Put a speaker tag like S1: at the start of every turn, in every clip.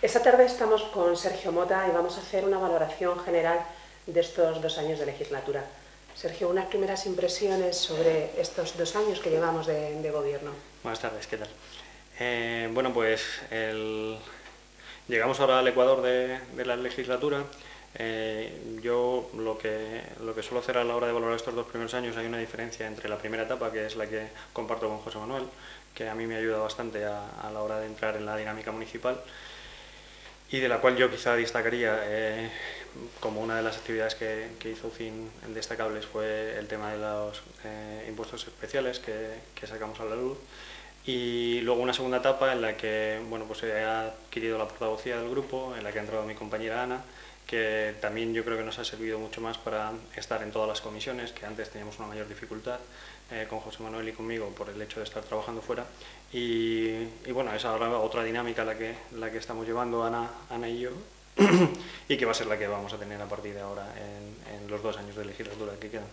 S1: Esta tarde estamos con Sergio Mota y vamos a hacer una valoración general de estos 2 años de legislatura. Sergio, unas primeras impresiones sobre estos 2 años que llevamos de gobierno.
S2: Buenas tardes, ¿qué tal? Bueno, pues llegamos ahora al Ecuador de la legislatura. Yo lo que suelo hacer a la hora de valorar estos 2 primeros años, hay una diferencia entre la primera etapa, que es la que comparto con José Manuel, que a mí me ayuda bastante a la hora de entrar en la dinámica municipal, y de la cual yo quizá destacaría como una de las actividades que hizo UCIN destacables fue el tema de los impuestos especiales que sacamos a la luz, y luego una segunda etapa en la que pues he adquirido la portavocía del grupo, en la que ha entrado mi compañera Ana, que también yo creo que nos ha servido mucho más para estar en todas las comisiones, que antes teníamos una mayor dificultad con José Manuel y conmigo por el hecho de estar trabajando fuera, y bueno, es ahora otra dinámica la que estamos llevando Ana y yo, y que va a ser la que vamos a tener a partir de ahora en los 2 años de legislatura que quedan.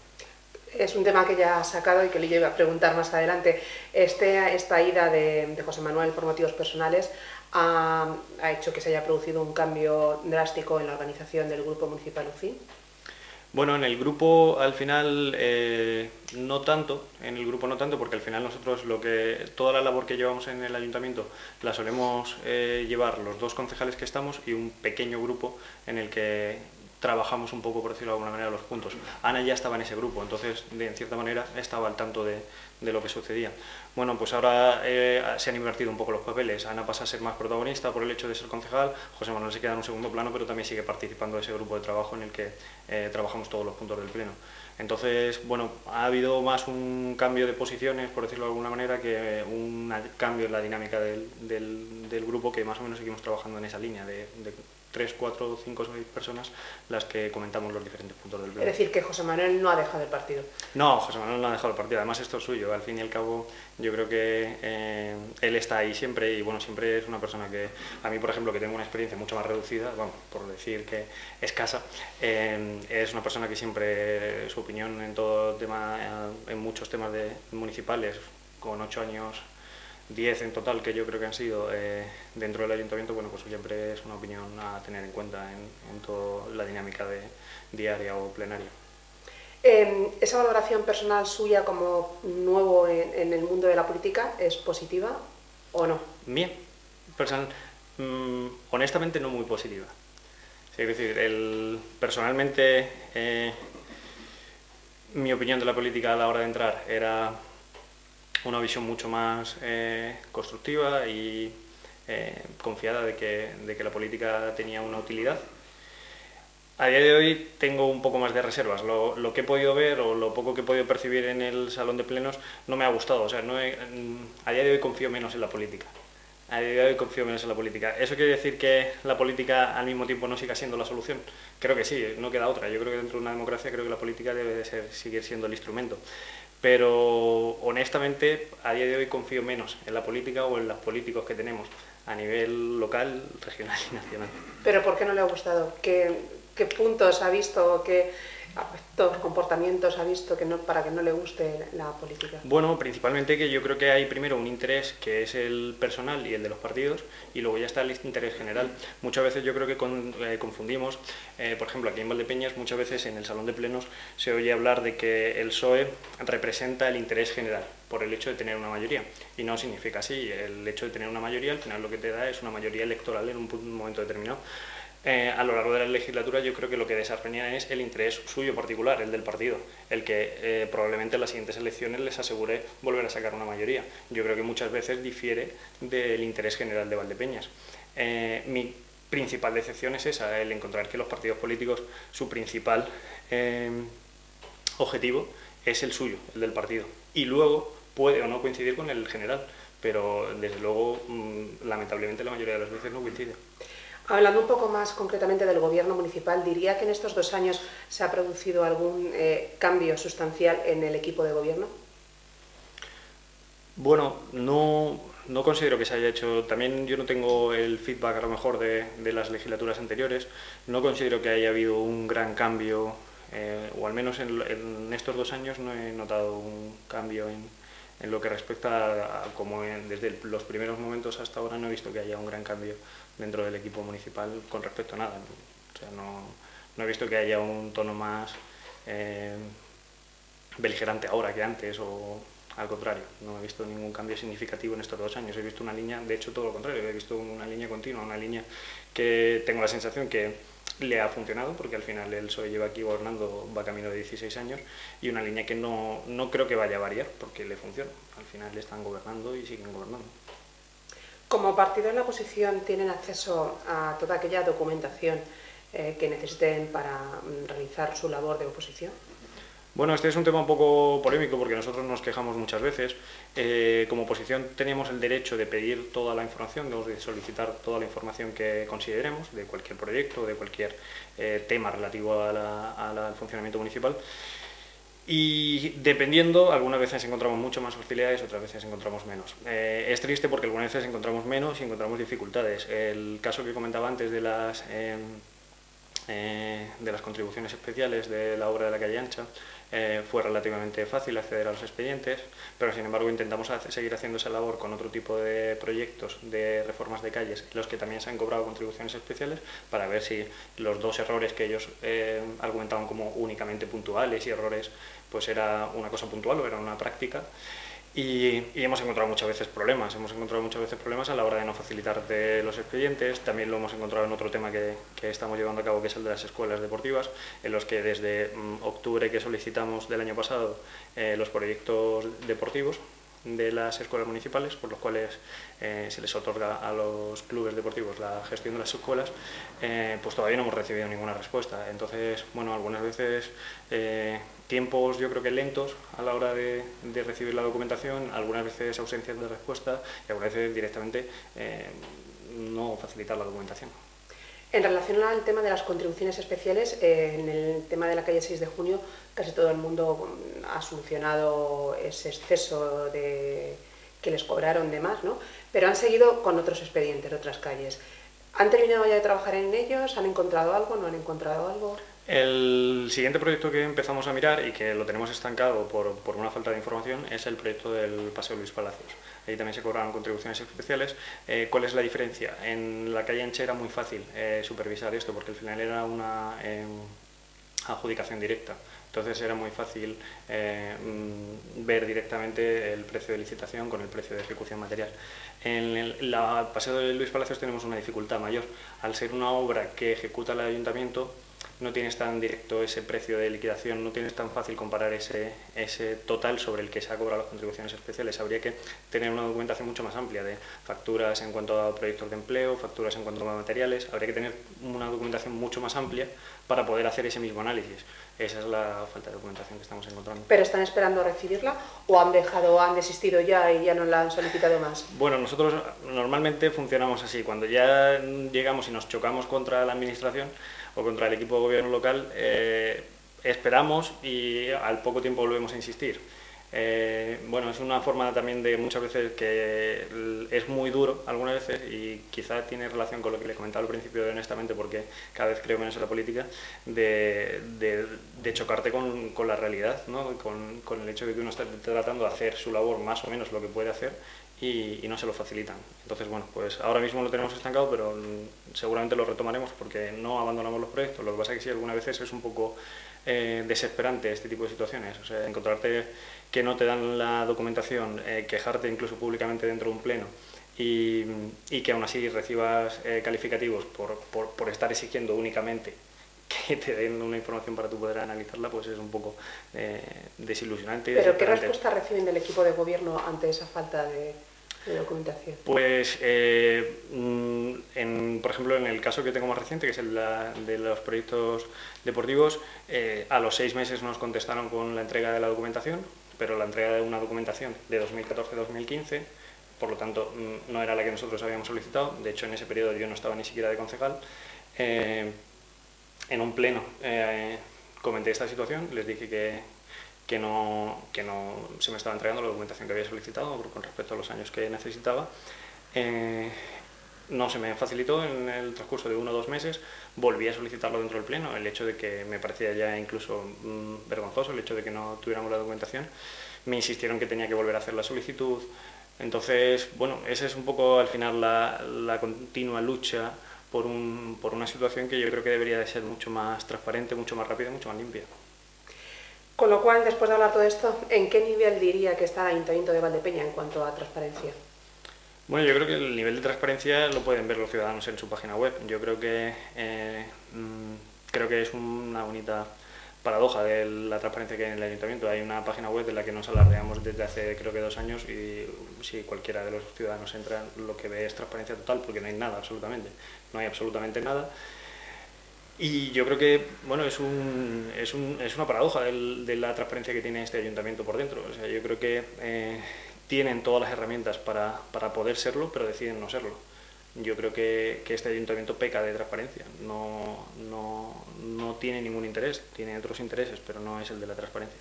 S1: Es un tema que ya ha sacado y que le iba a preguntar más adelante. Esta ida de José Manuel por motivos personales ha hecho que se haya producido un cambio drástico en la organización del Grupo Municipal UCIN.
S2: Bueno, en el grupo al final no tanto, porque al final nosotros toda la labor que llevamos en el ayuntamiento la solemos llevar los 2 concejales que estamos y un pequeño grupo en el que trabajamos un poco, por decirlo de alguna manera, los puntos. Ana ya estaba en ese grupo, entonces en cierta manera estaba al tanto de lo que sucedía. Bueno, pues ahora se han invertido un poco los papeles. Ana pasa a ser más protagonista por el hecho de ser concejal, José Manuel se queda en un segundo plano, pero también sigue participando de ese grupo de trabajo en el que trabajamos todos los puntos del pleno. Entonces, bueno, ha habido más un cambio de posiciones, por decirlo de alguna manera, que un cambio en la dinámica del grupo, que más o menos seguimos trabajando en esa línea de 3, 4, 5, 6 personas las que comentamos los diferentes puntos del pleno.
S1: Es decir, que José Manuel no ha dejado el partido.
S2: No, José Manuel no ha dejado el partido, además esto es suyo, al fin y al cabo yo creo que él está ahí siempre, y bueno, siempre es una persona que a mí, por ejemplo, que tengo una experiencia mucho más reducida, vamos, por decir que escasa, es una persona que siempre su opinión en todo tema, en muchos temas municipales, con 8 años, 10 en total, que yo creo que han sido dentro del ayuntamiento, bueno, pues siempre es una opinión a tener en cuenta en toda la dinámica diaria o plenaria.
S1: ¿Esa valoración personal suya como nuevo en el mundo de la política es positiva o no?
S2: Bien, honestamente no muy positiva. Es decir, personalmente mi opinión de la política a la hora de entrar era una visión mucho más constructiva y confiada de que la política tenía una utilidad. A día de hoy tengo un poco más de reservas. Lo que he podido ver o lo poco que he podido percibir en el salón de plenos no me ha gustado. O sea, a día de hoy confío menos en la política. ¿Eso quiere decir que la política al mismo tiempo no siga siendo la solución? Creo que sí, no queda otra. Yo creo que dentro de una democracia creo que la política debe de seguir siendo el instrumento. Pero honestamente a día de hoy confío menos en la política o en los políticos que tenemos a nivel local, regional y nacional.
S1: ¿Pero por qué no le ha gustado? ¿Qué puntos ha visto, qué aspectos, comportamientos ha visto para que no le guste la política?
S2: Bueno, principalmente que yo creo que hay primero un interés que es el personal y el de los partidos, y luego ya está el interés general. Muchas veces yo creo que confundimos, por ejemplo aquí en Valdepeñas muchas veces en el salón de plenos se oye hablar de que el PSOE representa el interés general por el hecho de tener una mayoría, y no significa así. El hecho de tener una mayoría al final lo que te da es una mayoría electoral en un momento determinado. A lo largo de la legislatura yo creo que lo que desarrolla es el interés suyo particular, el del partido, el que probablemente en las siguientes elecciones les asegure volver a sacar una mayoría. Yo creo que muchas veces difiere del interés general de Valdepeñas. Mi principal decepción es esa, el encontrar que los partidos políticos, su principal objetivo es el suyo, el del partido, y luego puede o no coincidir con el general, pero desde luego lamentablemente la mayoría de las veces no coincide.
S1: Hablando un poco más concretamente del gobierno municipal, ¿diría que en estos 2 años se ha producido algún cambio sustancial en el equipo de gobierno?
S2: Bueno, no considero que se haya hecho. También yo no tengo el feedback a lo mejor de las legislaturas anteriores. No considero que haya habido un gran cambio, o al menos en estos 2 años no he notado un cambio En lo que respecta a como desde los primeros momentos hasta ahora no he visto que haya un gran cambio dentro del equipo municipal con respecto a nada. O sea, no he visto que haya un tono más beligerante ahora que antes, o al contrario, no he visto ningún cambio significativo en estos 2 años. He visto una línea, de hecho todo lo contrario, he visto una línea continua, una línea que tengo la sensación que le ha funcionado, porque al final el PSOE lleva aquí gobernando, va camino de 16 años, y una línea que no creo que vaya a variar, porque le funciona. Al final están gobernando y siguen gobernando.
S1: Como partido en la oposición, ¿tienen acceso a toda aquella documentación que necesiten para realizar su labor de oposición?
S2: Bueno, este es un tema un poco polémico porque nosotros nos quejamos muchas veces. Como oposición tenemos el derecho de pedir toda la información, de solicitar toda la información que consideremos de cualquier proyecto, de cualquier tema relativo al funcionamiento municipal. Y dependiendo, algunas veces encontramos mucho más facilidades, otras veces encontramos menos. Es triste porque algunas veces encontramos menos y encontramos dificultades. El caso que comentaba antes de las contribuciones especiales de la obra de la calle Ancha, fue relativamente fácil acceder a los expedientes, pero sin embargo intentamos seguir haciendo esa labor con otro tipo de proyectos de reformas de calles en los que también se han cobrado contribuciones especiales, para ver si los 2 errores que ellos argumentaban como únicamente puntuales y errores, pues era una cosa puntual o era una práctica. Y hemos encontrado muchas veces problemas, a la hora de no facilitarte los expedientes. También lo hemos encontrado en otro tema que estamos llevando a cabo, que es el de las escuelas deportivas, en los que desde octubre que solicitamos del año pasado los proyectos deportivos de las escuelas municipales, por los cuales se les otorga a los clubes deportivos la gestión de las escuelas, pues todavía no hemos recibido ninguna respuesta. Entonces, bueno, algunas veces tiempos yo creo que lentos a la hora de recibir la documentación, algunas veces ausencias de respuesta y algunas veces directamente no facilitar la documentación.
S1: En relación al tema de las contribuciones especiales, en el tema de la calle 6 de junio, casi todo el mundo ha solucionado ese exceso que les cobraron de más, ¿no? Pero han seguido con otros expedientes, otras calles. ¿Han terminado ya de trabajar en ellos? ¿Han encontrado algo? ¿No han encontrado algo?
S2: El siguiente proyecto que empezamos a mirar y que lo tenemos estancado por una falta de información es el proyecto del Paseo Luis Palacios. Ahí también se cobraban contribuciones especiales. ¿Cuál es la diferencia? En la calle Ancha era muy fácil supervisar esto, porque al final era una adjudicación directa. Entonces era muy fácil ver directamente el precio de licitación con el precio de ejecución material. En el Paseo de Luis Palacios tenemos una dificultad mayor. Al ser una obra que ejecuta el ayuntamiento, no tienes tan directo ese precio de liquidación, no tienes tan fácil comparar ese total sobre el que se ha cobrado las contribuciones especiales. Habría que tener una documentación mucho más amplia de facturas en cuanto a proyectos de empleo, facturas en cuanto a materiales. Habría que tener una documentación mucho más amplia para poder hacer ese mismo análisis. Esa es la falta de documentación que estamos encontrando.
S1: ¿Pero están esperando a recibirla o han desistido ya y ya no la han solicitado más?
S2: Bueno, nosotros normalmente funcionamos así. Cuando ya llegamos y nos chocamos contra la administración o contra el equipo de gobierno local, esperamos y al poco tiempo volvemos a insistir. Bueno, es una forma también de muchas veces que es muy duro algunas veces, y quizá tiene relación con lo que le comentaba al principio de honestamente, porque cada vez creo menos en la política, de chocarte con la realidad, ¿no? con el hecho de que uno está tratando de hacer su labor más o menos lo que puede hacer y no se lo facilitan. Entonces, bueno, pues ahora mismo lo tenemos estancado, pero seguramente lo retomaremos porque no abandonamos los proyectos. Lo que pasa es que sí, algunas veces es un poco desesperante este tipo de situaciones. O sea, encontrarte que no te dan la documentación, quejarte incluso públicamente dentro de un pleno y que aún así recibas calificativos por estar exigiendo únicamente que te den una información para tú poder analizarla, pues es un poco desilusionante.
S1: ¿Pero qué respuesta reciben del equipo de gobierno ante esa falta de documentación?
S2: Pues, por ejemplo, en el caso que tengo más reciente, que es el de los proyectos deportivos, a los 6 meses nos contestaron con la entrega de la documentación, pero la entrega de una documentación de 2014-2015, por lo tanto no era la que nosotros habíamos solicitado. De hecho, en ese periodo yo no estaba ni siquiera de concejal. En un pleno comenté esta situación, les dije que no se me estaba entregando la documentación que había solicitado con respecto a los años que necesitaba. No se me facilitó en el transcurso de 1 o 2 meses, volví a solicitarlo dentro del pleno, el hecho de que me parecía ya incluso vergonzoso el hecho de que no tuviéramos la documentación. me insistieron que tenía que volver a hacer la solicitud. Entonces, bueno, esa es un poco al final la continua lucha por una situación que yo creo que debería de ser mucho más transparente, mucho más rápida, mucho más limpia.
S1: Con lo cual, después de hablar todo esto, ¿en qué nivel diría que está el Ayuntamiento de Valdepeña en cuanto a transparencia?
S2: Bueno, yo creo que el nivel de transparencia lo pueden ver los ciudadanos en su página web. Yo creo que es una bonita paradoja de la transparencia que hay en el Ayuntamiento. Hay una página web de la que nos alardeamos desde hace creo que 2 años y si cualquiera de los ciudadanos entra, lo que ve es transparencia total, porque no hay nada absolutamente. No hay absolutamente nada. Y yo creo que bueno, es una paradoja de la transparencia que tiene este ayuntamiento por dentro. O sea, yo creo que tienen todas las herramientas para poder serlo, pero deciden no serlo. Yo creo que este ayuntamiento peca de transparencia, no tiene ningún interés, tiene otros intereses, pero no es el de la transparencia.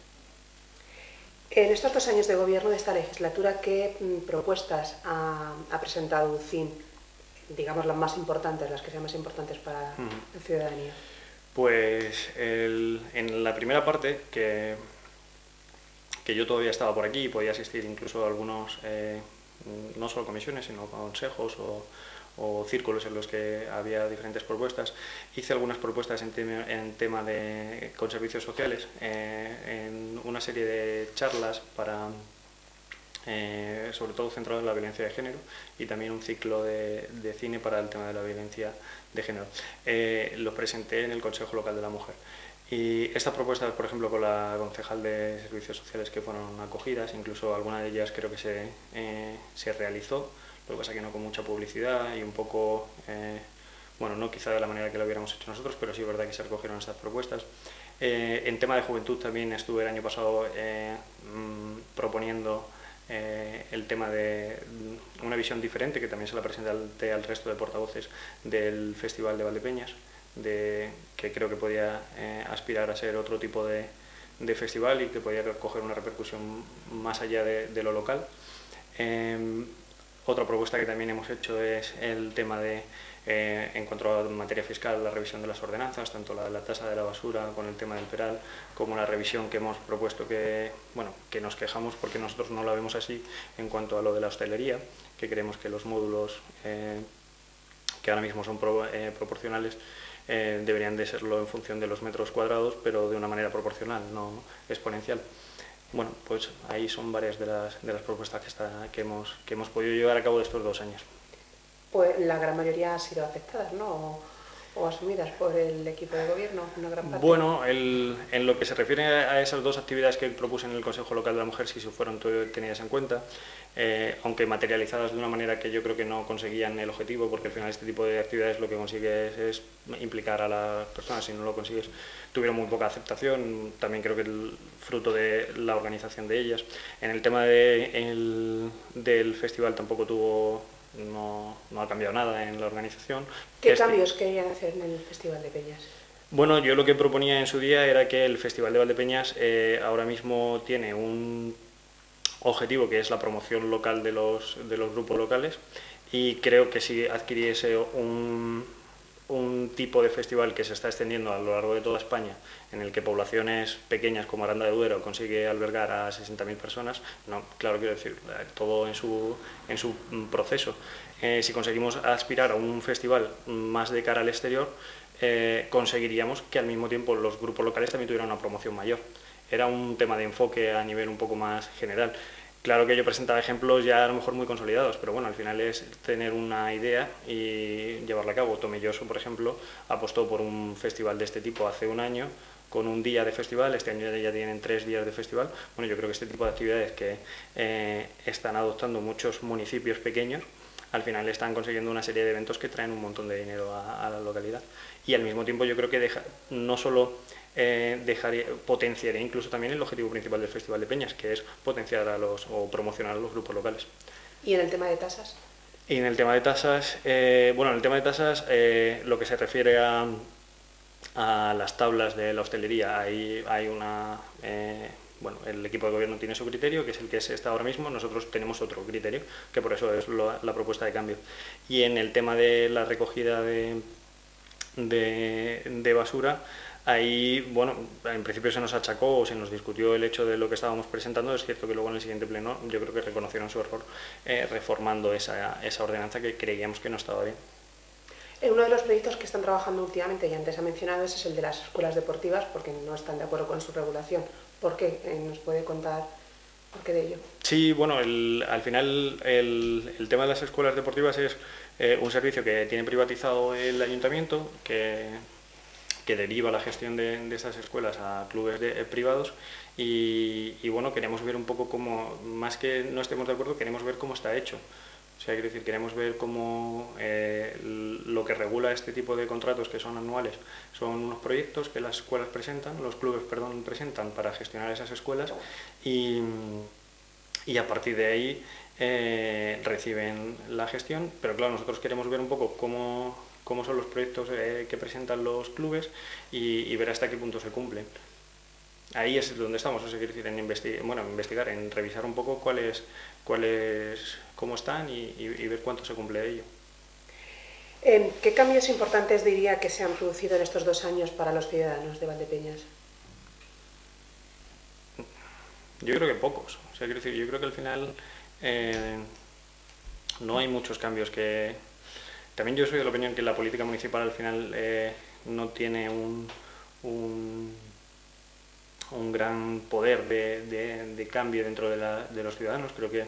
S1: En estos 2 años de gobierno de esta legislatura, ¿qué propuestas ha presentado UCIN? Digamos las más importantes, las que sean más importantes para la ciudadanía.
S2: Pues en la primera parte, que yo todavía estaba por aquí y podía asistir incluso a algunos, no solo comisiones, sino consejos o círculos en los que había diferentes propuestas. Hice algunas propuestas en tema con servicios sociales, en una serie de charlas sobre todo centrado en la violencia de género y también un ciclo de cine para el tema de la violencia de género. Lo presenté en el Consejo Local de la Mujer. Y estas propuestas, por ejemplo, con la concejal de Servicios Sociales que fueron acogidas, incluso alguna de ellas creo que se realizó, lo que pasa que no con mucha publicidad y un poco, bueno, no quizá de la manera que lo hubiéramos hecho nosotros, pero sí es verdad que se recogieron estas propuestas. En tema de juventud también estuve el año pasado proponiendo el tema de una visión diferente, que también se la presenté al resto de portavoces del Festival de Valdepeñas, que creo que podía aspirar a ser otro tipo de festival y que podía coger una repercusión más allá de lo local. Otra propuesta que también hemos hecho es el tema de, en cuanto a materia fiscal, la revisión de las ordenanzas, tanto la de la tasa de la basura con el tema del peral, como la revisión que hemos propuesto que nos quejamos porque nosotros no la vemos así en cuanto a lo de la hostelería, que creemos que los módulos que ahora mismo son proporcionales deberían de serlo en función de los metros cuadrados, pero de una manera proporcional, no exponencial. Bueno, pues ahí son varias de las propuestas que hemos podido llevar a cabo de estos 2 años.
S1: Pues la gran mayoría han sido aceptadas, ¿no? O asumidas por el equipo de gobierno, una gran parte.
S2: Bueno, en lo que se refiere a esas 2 actividades que propuse en el Consejo Local de la Mujer, sí se fueron tenidas en cuenta, aunque materializadas de una manera que yo creo que no conseguían el objetivo, porque al final este tipo de actividades lo que consigues es implicar a las personas, si no lo consigues, tuvieron muy poca aceptación, también creo que el fruto de la organización de ellas. En el tema del festival tampoco no ha cambiado nada en la organización.
S1: ¿Qué cambios querían hacer en el Festival de Peñas?
S2: Bueno, yo lo que proponía en su día era que el Festival de Valdepeñas ahora mismo tiene un objetivo que es la promoción local de los grupos locales, y creo que si adquiriese un tipo de festival que se está extendiendo a lo largo de toda España, en el que poblaciones pequeñas como Aranda de Duero consigue albergar a 60.000 personas, no, claro, quiero decir, todo en su proceso. Si conseguimos aspirar a un festival más de cara al exterior, conseguiríamos que al mismo tiempo los grupos locales también tuvieran una promoción mayor. Era un tema de enfoque a nivel un poco más general. Claro que yo presentaba ejemplos ya a lo mejor muy consolidados, pero bueno, al final es tener una idea y llevarla a cabo. Tomelloso, por ejemplo, apostó por un festival de este tipo hace 1 año, con un día de festival. Este año ya tienen 3 días de festival. Bueno, yo creo que este tipo de actividades que están adoptando muchos municipios pequeños, al final están consiguiendo una serie de eventos que traen un montón de dinero a la localidad. Y al mismo tiempo yo creo que no solo potenciaría incluso también el objetivo principal del Festival de Peñas, que es potenciar o promocionar a los grupos locales.
S1: ¿Y en el tema de tasas?
S2: Y en el tema de tasas, lo que se refiere a las tablas de la hostelería, hay el equipo de gobierno tiene su criterio, que es el que se está ahora mismo. Nosotros tenemos otro criterio, que por eso es la propuesta de cambio. Y en el tema de la recogida de basura, Ahí, bueno, en principio se nos achacó o se nos discutió el hecho de lo que estábamos presentando. Es cierto que luego en el siguiente pleno yo creo que reconocieron su error reformando esa ordenanza que creíamos que no estaba bien.
S1: Uno de los proyectos que están trabajando últimamente, y antes ha mencionado, es el de las escuelas deportivas, porque no están de acuerdo con su regulación. ¿Por qué? ¿Nos puede contar por qué de ello?
S2: Sí, bueno, al final el tema de las escuelas deportivas es un servicio que tiene privatizado el ayuntamiento, que deriva la gestión de estas escuelas a clubes privados y bueno, queremos ver un poco cómo, más que no estemos de acuerdo, queremos ver cómo está hecho. O sea, quiero decir, queremos ver cómo lo que regula este tipo de contratos, que son anuales, son unos proyectos que las escuelas presentan, los clubes, perdón, presentan para gestionar esas escuelas y a partir de ahí reciben la gestión, pero claro, nosotros queremos ver un poco cómo son los proyectos que presentan los clubes y ver hasta qué punto se cumplen. Ahí es donde estamos, o sea, quiero decir, en investigar, en revisar un poco cómo están y ver cuánto se cumple de ello.
S1: ¿Qué cambios importantes diría que se han producido en estos 2 años para los ciudadanos de Valdepeñas?
S2: Yo creo que pocos. O sea, quiero decir, yo creo que al final no hay muchos cambios que... También yo soy de la opinión que la política municipal al final no tiene un gran poder de cambio dentro de los ciudadanos. Creo que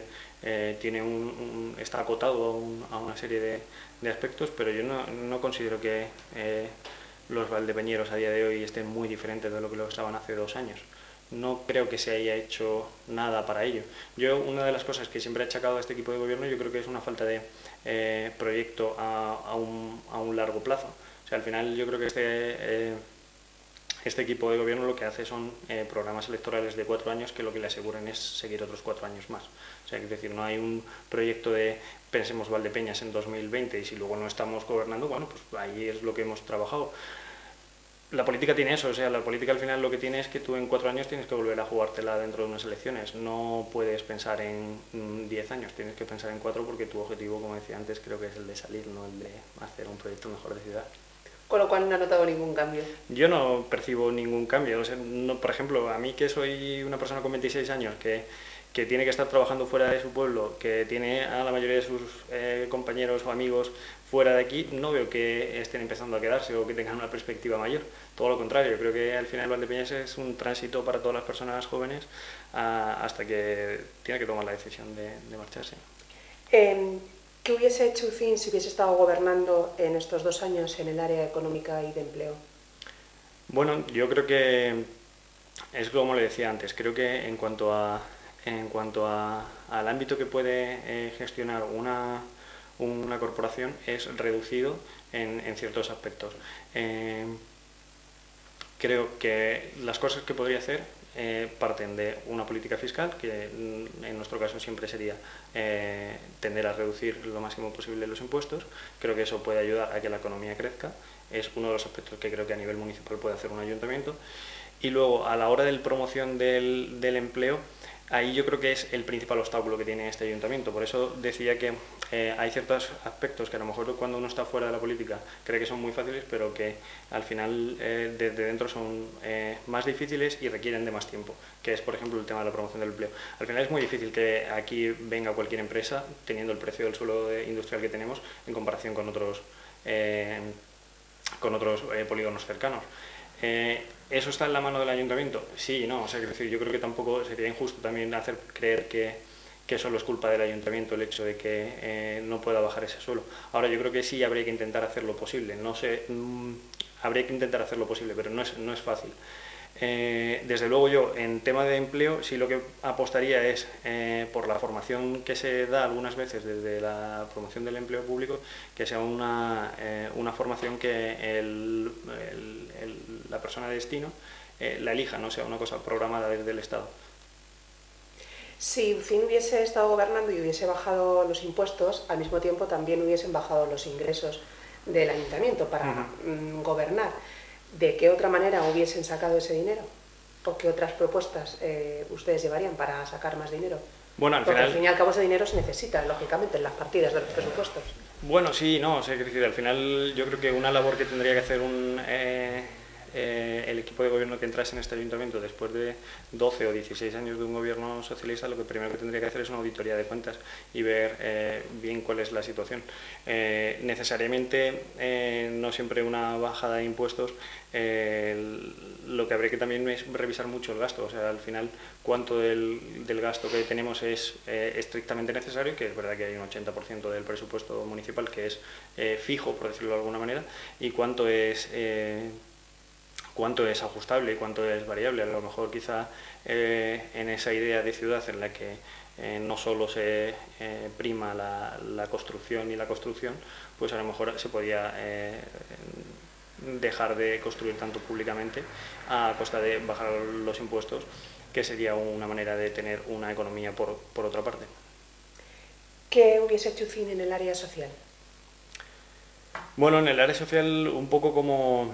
S2: está acotado a una serie de aspectos, pero yo no considero que los valdepeñeros a día de hoy estén muy diferentes de lo que lo estaban hace 2 años. No creo que se haya hecho nada para ello. Una de las cosas que siempre he achacado a este equipo de gobierno, yo creo que es una falta de proyecto a un largo plazo. O sea, al final yo creo que este equipo de gobierno lo que hace son programas electorales de 4 años que lo que le aseguran es seguir otros 4 años más. O sea, es decir, no hay un proyecto de pensemos Valdepeñas en 2020 y si luego no estamos gobernando, bueno, pues ahí es lo que hemos trabajado. La política tiene eso, o sea, la política al final lo que tiene es que tú en 4 años tienes que volver a jugártela dentro de unas elecciones. No puedes pensar en 10 años, tienes que pensar en 4 porque tu objetivo, como decía antes, creo que es el de salir, no el de hacer un proyecto mejor de ciudad.
S1: Con lo cual no ha notado ningún cambio.
S2: Yo no percibo ningún cambio. O sea, por ejemplo, a mí que soy una persona con 26 años que tiene que estar trabajando fuera de su pueblo, que tiene a la mayoría de sus compañeros o amigos fuera de aquí, no veo que estén empezando a quedarse o que tengan una perspectiva mayor. Todo lo contrario, creo que al final Valdepeñas es un tránsito para todas las personas jóvenes hasta que tiene que tomar la decisión de marcharse.
S1: ¿Qué hubiese hecho UCIN si hubiese estado gobernando en estos 2 años en el área económica y de empleo?
S2: Bueno, yo creo que es como le decía antes, creo que en cuanto al ámbito que puede gestionar una corporación es reducido en ciertos aspectos. Creo que las cosas que podría hacer parten de una política fiscal, que en nuestro caso siempre sería tender a reducir lo máximo posible los impuestos. Creo que eso puede ayudar a que la economía crezca. Es uno de los aspectos que creo que a nivel municipal puede hacer un ayuntamiento. Y luego, a la hora de la promoción del empleo, ahí yo creo que es el principal obstáculo que tiene este ayuntamiento. Por eso decía que hay ciertos aspectos que a lo mejor cuando uno está fuera de la política cree que son muy fáciles, pero que al final desde dentro son más difíciles y requieren de más tiempo, que es, por ejemplo, el tema de la promoción del empleo. Al final es muy difícil que aquí venga cualquier empresa teniendo el precio del suelo industrial que tenemos en comparación con otros polígonos cercanos. ¿Eso está en la mano del ayuntamiento? Sí y no. O sea, yo creo que tampoco sería injusto también hacer creer que solo es culpa del ayuntamiento el hecho de que no pueda bajar ese suelo. Ahora, yo creo que sí habría que intentar hacer lo posible. No sé, habría que intentar hacer lo posible, pero no es fácil. Desde luego yo, en tema de empleo, sí lo que apostaría es por la formación que se da algunas veces desde la promoción del empleo público, que sea una formación que la persona de destino la elija, no sea una cosa programada desde el Estado.
S1: Si UCIN hubiese estado gobernando y hubiese bajado los impuestos, al mismo tiempo también hubiesen bajado los ingresos del ayuntamiento para gobernar. ¿De qué otra manera hubiesen sacado ese dinero? ¿O qué otras propuestas ustedes llevarían para sacar más dinero?
S2: Bueno,
S1: Porque al fin y al cabo ese dinero se necesita, lógicamente, en las partidas de los presupuestos.
S2: Bueno, sí, no, o sea, al final yo creo que una labor que tendría que hacer el equipo de gobierno que entrase en este ayuntamiento después de 12 o 16 años de un gobierno socialista, lo que primero que tendría que hacer es una auditoría de cuentas y ver bien cuál es la situación. Necesariamente, no siempre una bajada de impuestos, lo que habría que también es revisar mucho el gasto, o sea, al final cuánto del gasto que tenemos es estrictamente necesario, que es verdad que hay un 80% del presupuesto municipal que es fijo, por decirlo de alguna manera, y cuánto es ajustable y cuánto es variable. A lo mejor quizá en esa idea de ciudad en la que no solo se prima la construcción y la construcción, pues a lo mejor se podía dejar de construir tanto públicamente a costa de bajar los impuestos, que sería una manera de tener una economía por otra parte.
S1: ¿Qué hubiese hecho Ucín en el área social?
S2: Bueno, en el área social un poco como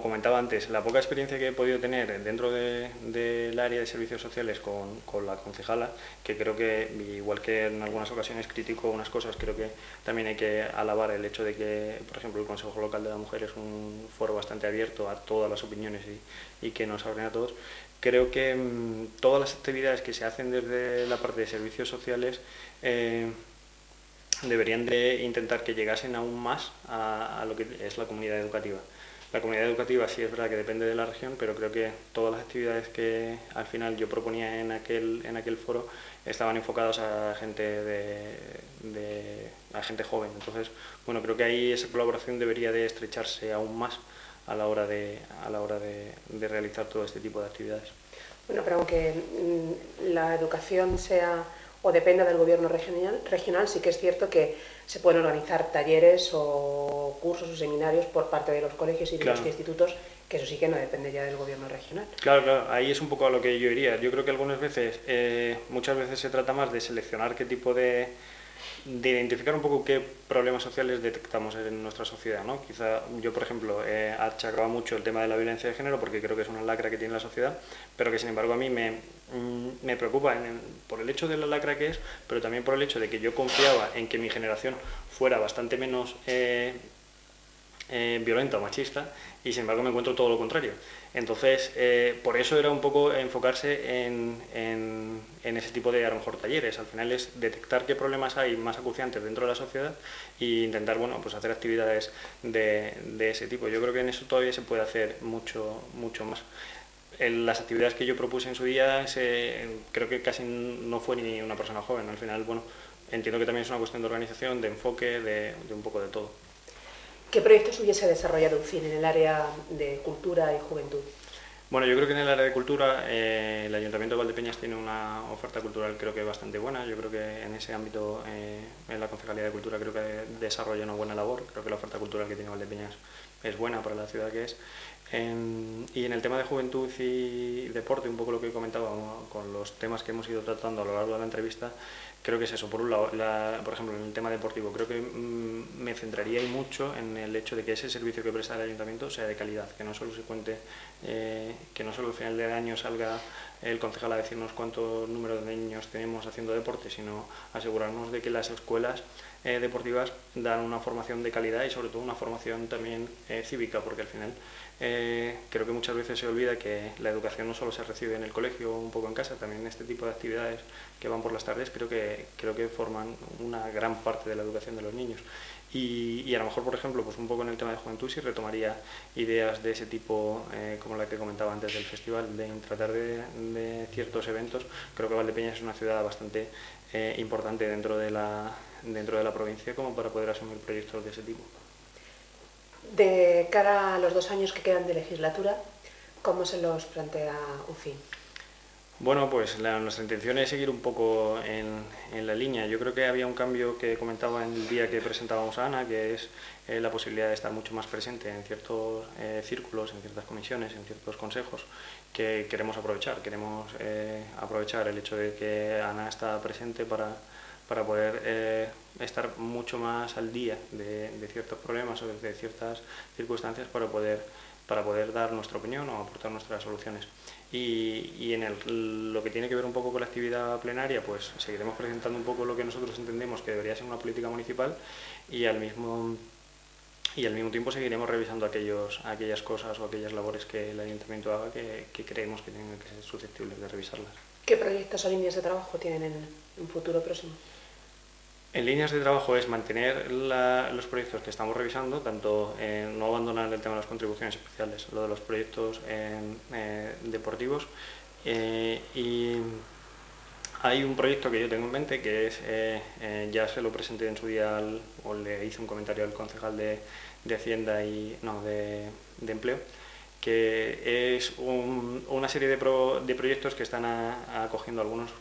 S2: comentaba antes, la poca experiencia que he podido tener dentro del área de servicios sociales con la concejala, que creo que, igual que en algunas ocasiones critico unas cosas, creo que también hay que alabar el hecho de que, por ejemplo, el Consejo Local de la Mujer es un foro bastante abierto a todas las opiniones y que nos abren a todos. Creo que todas las actividades que se hacen desde la parte de servicios sociales deberían de intentar que llegasen aún más a lo que es la comunidad educativa. La comunidad educativa sí es verdad que depende de la región, pero creo que todas las actividades que al final yo proponía en aquel foro estaban enfocadas a gente a gente joven. Entonces, bueno, creo que ahí esa colaboración debería de estrecharse aún más a la hora de realizar todo este tipo de actividades.
S1: Bueno, pero aunque la educación sea o dependa del gobierno regional, sí que es cierto que se pueden organizar talleres o cursos o seminarios por parte de los colegios y de los institutos, que eso sí que no depende ya del gobierno regional.
S2: Claro, ahí es un poco a lo que yo iría. Yo creo que muchas veces se trata más de seleccionar qué tipo de identificar un poco qué problemas sociales detectamos en nuestra sociedad, ¿no? Quizá yo, por ejemplo, achacaba mucho el tema de la violencia de género porque creo que es una lacra que tiene la sociedad, pero que sin embargo a mí me preocupa por el hecho de la lacra que es, pero también por el hecho de que yo confiaba en que mi generación fuera bastante menos violenta o machista, y sin embargo me encuentro todo lo contrario. Entonces, por eso era un poco enfocarse en ese tipo de, a lo mejor, talleres. Al final es detectar qué problemas hay más acuciantes dentro de la sociedad e intentar, bueno, pues hacer actividades de ese tipo. Yo creo que en eso todavía se puede hacer mucho más. Las actividades que yo propuse en su día, creo que casi no fue ni una persona joven. Al final, bueno, entiendo que también es una cuestión de organización, de enfoque, de un poco de todo.
S1: ¿Qué proyectos hubiese desarrollado Ucín en el área de cultura y juventud?
S2: Bueno, yo creo que en el área de cultura el Ayuntamiento de Valdepeñas tiene una oferta cultural creo que bastante buena. Yo creo que en ese ámbito, en la Concejalía de Cultura, creo que desarrolla una buena labor. Creo que la oferta cultural que tiene Valdepeñas es buena para la ciudad que es. Y en el tema de juventud y deporte, un poco lo que he comentado con los temas que hemos ido tratando a lo largo de la entrevista, creo que es eso. Por un lado, por ejemplo, en el tema deportivo, creo que me centraría mucho en el hecho de que ese servicio que presta el ayuntamiento sea de calidad, que no solo se cuente, que no solo al final del año salga el concejal a decirnos cuánto número de niños tenemos haciendo deporte, sino asegurarnos de que las escuelas deportivas dan una formación de calidad y sobre todo una formación también cívica, porque al final creo que muchas veces se olvida que la educación no solo se recibe en el colegio o un poco en casa, también este tipo de actividades que van por las tardes creo que forman una gran parte de la educación de los niños. Y a lo mejor, por ejemplo, pues un poco en el tema de juventud sí retomaría ideas de ese tipo, como la que comentaba antes del festival, de tratar de ciertos eventos. Creo que Valdepeñas es una ciudad bastante importante dentro de la provincia como para poder asumir proyectos de ese tipo.
S1: De cara a los 2 años que quedan de legislatura, ¿cómo se los plantea Ucín?
S2: Bueno, pues nuestra intención es seguir un poco en la línea. Yo creo que había un cambio que comentaba en el día que presentábamos a Ana, que es la posibilidad de estar mucho más presente en ciertos círculos, en ciertas comisiones, en ciertos consejos, que queremos aprovechar. Queremos aprovechar el hecho de que Ana está presente para poder estar mucho más al día de ciertos problemas o de ciertas circunstancias para poder dar nuestra opinión o aportar nuestras soluciones. Y en lo que tiene que ver un poco con la actividad plenaria, pues seguiremos presentando un poco lo que nosotros entendemos que debería ser una política municipal y al mismo y al mismo tiempo seguiremos revisando aquellas cosas o aquellas labores que el ayuntamiento haga que creemos que tienen que ser susceptibles de revisarlas.
S1: ¿Qué proyectos o líneas de trabajo tienen en un futuro próximo?
S2: En líneas de trabajo es mantener los proyectos que estamos revisando, tanto no abandonar el tema de las contribuciones especiales, lo de los proyectos deportivos, y hay un proyecto que yo tengo en mente que es, ya se lo presenté en su día, o le hice un comentario al concejal de Hacienda y de Empleo, que es una serie de proyectos que están acogiendo algunas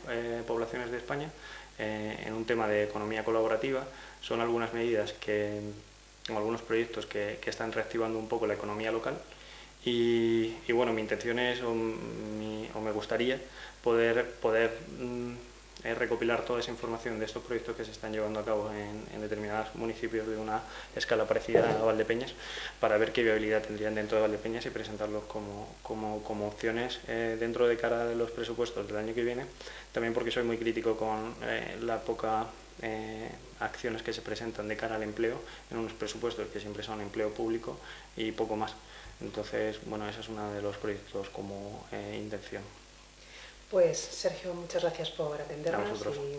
S2: poblaciones de España en un tema de economía colaborativa. Son algunas medidas o algunos proyectos que están reactivando un poco la economía local y bueno, mi intención es, o me gustaría poder recopilar toda esa información de estos proyectos que se están llevando a cabo en determinados municipios de una escala parecida a Valdepeñas, para ver qué viabilidad tendrían dentro de Valdepeñas y presentarlos como opciones dentro de cara de los presupuestos del año que viene, también porque soy muy crítico con la poca acciones que se presentan de cara al empleo en unos presupuestos que siempre son empleo público y poco más. Entonces, bueno, ese es uno de los proyectos como intención.
S1: Pues Sergio, muchas gracias por atendernos.
S2: A vosotros.
S1: Y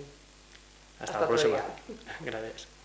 S2: hasta la próxima.
S1: otro día.
S2: Gracias.